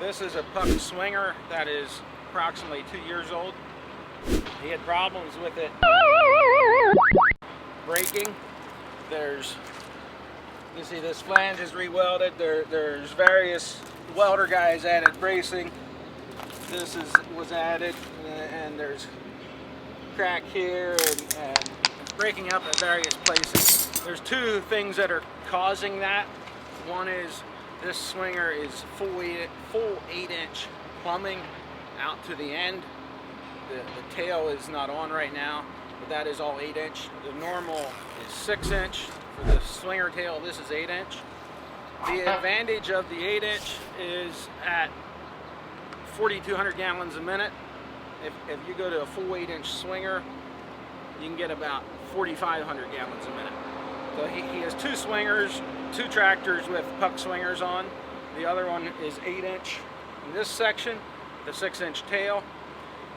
This is a puck swinger that is approximately 2 years old. He had problems with it breaking. You see this flange is re-welded. There's various welder guys added bracing. This was added, and there's crack here and it's breaking up at various places. There's two things that are causing that. One is this swinger is full 8-inch plumbing out to the end. The tail is not on right now, but that is all 8-inch. The normal is 6-inch for the swinger tail. This is 8-inch. The advantage of the 8-inch is at 4,200 gallons a minute. If you go to a full 8-inch swinger, you can get about 4,500 gallons a minute. So he has two swingers, two tractors with puck swingers on. The other one is 8-inch in this section, the 6-inch tail.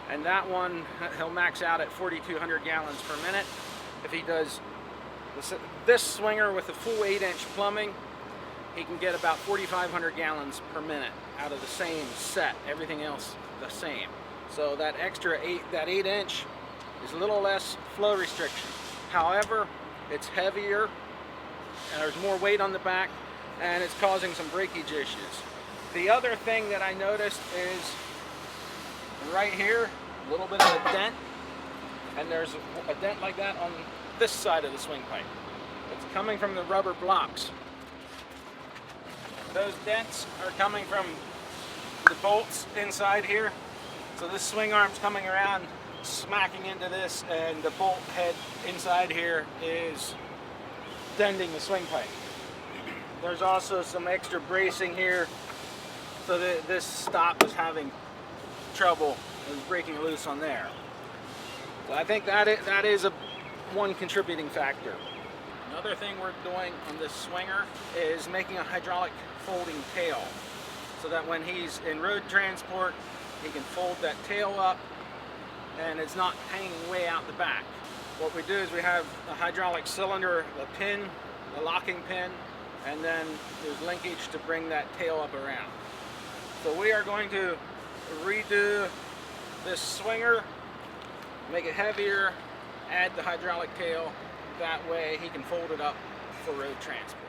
And that one, he'll max out at 4,200 gallons per minute. If he does this swinger with the full 8-inch plumbing, he can get about 4,500 gallons per minute out of the same set, everything else the same. So that extra 8-inch is a little less flow restriction. However, it's heavier and there's more weight on the back and it's causing some breakage issues. The other thing that I noticed is right here, a little bit of a dent, and there's a dent like that on this side of the swing pipe. It's coming from the rubber blocks. Those dents are coming from the bolts inside here. So this swing arm's coming around, smacking into this, and the bolt head inside here is denting the swing pipe. There's also some extra bracing here, so that this stop is having trouble. It was breaking loose on there. So I think that is one contributing factor. Another thing we're doing on this swinger is making a hydraulic folding tail, so that when he's in road transport, he can fold that tail up and it's not hanging way out the back. What we do is we have a hydraulic cylinder, a pin, a locking pin, and then there's linkage to bring that tail up around. So we are going to redo this swinger, make it heavier, add the hydraulic tail. That way he can fold it up for road transport.